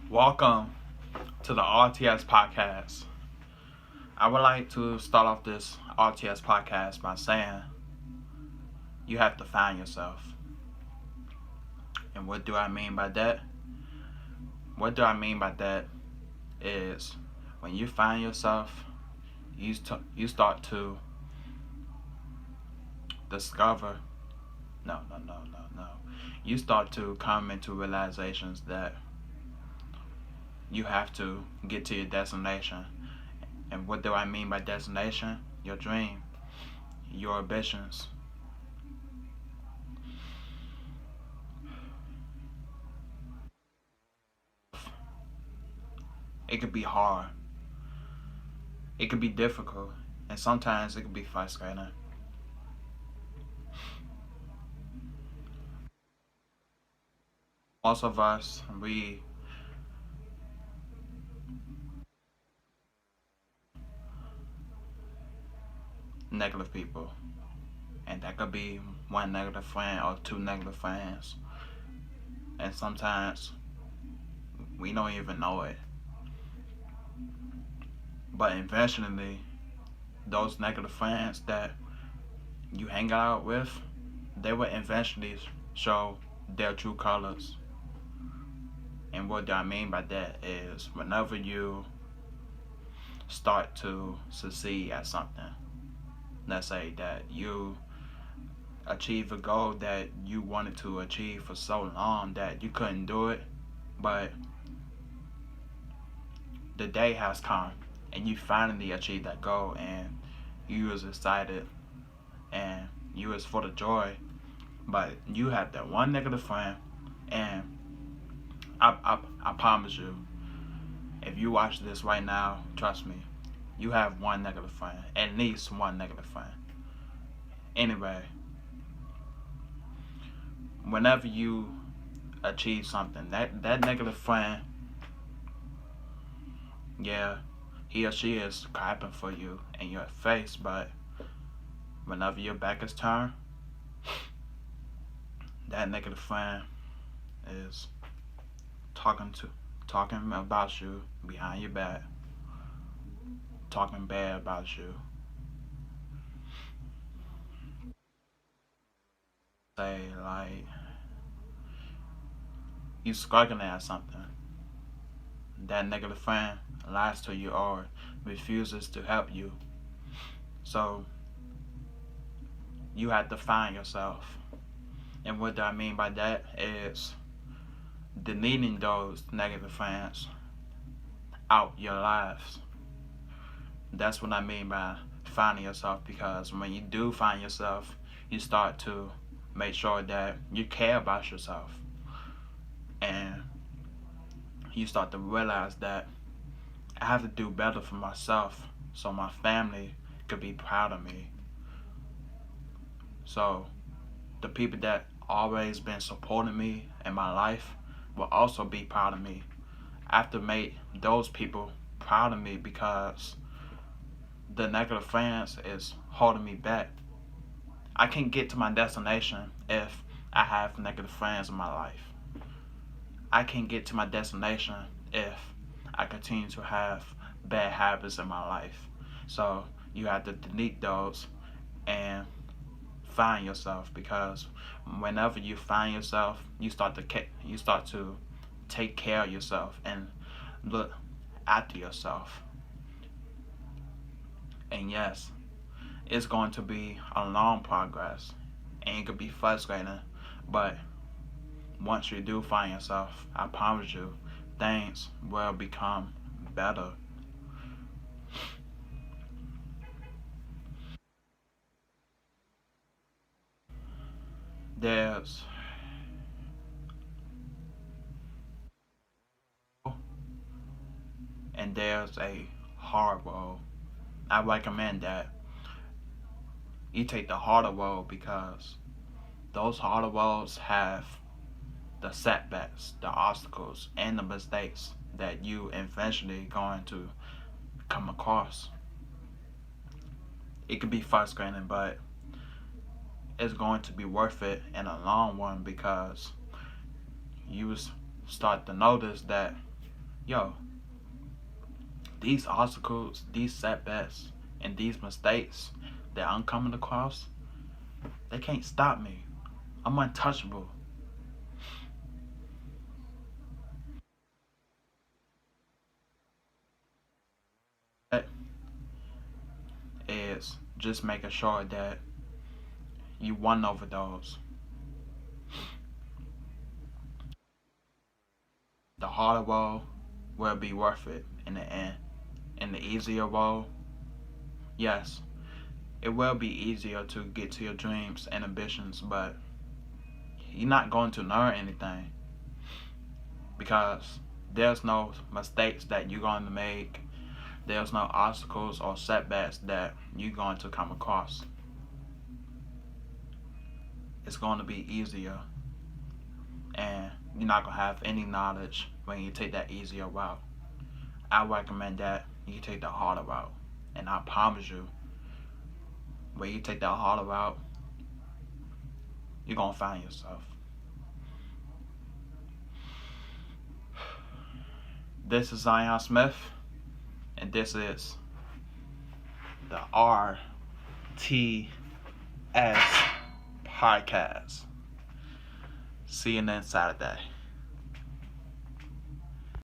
Welcome to the RTS podcast. I would like to start off this RTS podcast by saying you have to find yourself. And what do I mean by that? What do I mean by that is when you find yourself, you start to discover. No. You start to come into realizations that you have to get to your destination. And what do I mean by destination? Your dream, your ambitions. It could be hard. It could be difficult. And sometimes it could be frustrating. Most of us, we negative people. And that could be one negative friend or two negative friends. And sometimes we don't even know it. But eventually, those negative friends that you hang out with, they will eventually show their true colors. And what do I mean by that is whenever you start to succeed at something, let's say that you achieve a goal that you wanted to achieve for so long that you couldn't do it, but the day has come and you finally achieved that goal and you was excited and you was full of joy, but you had that one negative friend. And I promise you, if you watch this right now, trust me, you have one negative friend, at least one negative friend. Anyway, whenever you achieve something, that negative friend, yeah, he or she is clapping for you in your face, but whenever your back is turned, that negative friend is talking about you behind your back, talking bad about you. Say like you struggling at something. That negative friend lies to you or refuses to help you. So you have to find yourself. And what do I mean by that is deleting those negative friends out your lives. That's what I mean by finding yourself, because when you do find yourself, you start to make sure that you care about yourself. And you start to realize that I have to do better for myself so my family could be proud of me. So the people that always been supporting me in my life will also be proud of me. I have to make those people proud of me because the negative friends is holding me back. I can't get to my destination if I have negative friends in my life. I can't get to my destination if I continue to have bad habits in my life. So you have to delete those and find yourself, because whenever you find yourself, you start to take care of yourself and look after yourself. And yes, it's going to be a long progress and it could be frustrating, but once you do find yourself, I promise you, things will become better. There's there's a hard road. I recommend that you take the harder road, because those harder roads have the setbacks, the obstacles, and the mistakes that you eventually going to come across. It could be frustrating, but it's going to be worth it in the long run, because you start to notice that Yo, these obstacles, these setbacks, and these mistakes that I'm coming across, they can't stop me. I'm untouchable. That is just making sure that you won over those. The harder road will be worth it in the end. And the easier road, yes, it will be easier to get to your dreams and ambitions, but you're not going to learn anything because there's no mistakes that you're going to make. There's no obstacles or setbacks that you're going to come across. It's going to be easier, and you're not going to have any knowledge when you take that easier route. I recommend that you take the harder route, and I promise you, when you take that harder route, you're going to find yourself. This is Zion Smith, and this is the RTS podcast. See you next Saturday.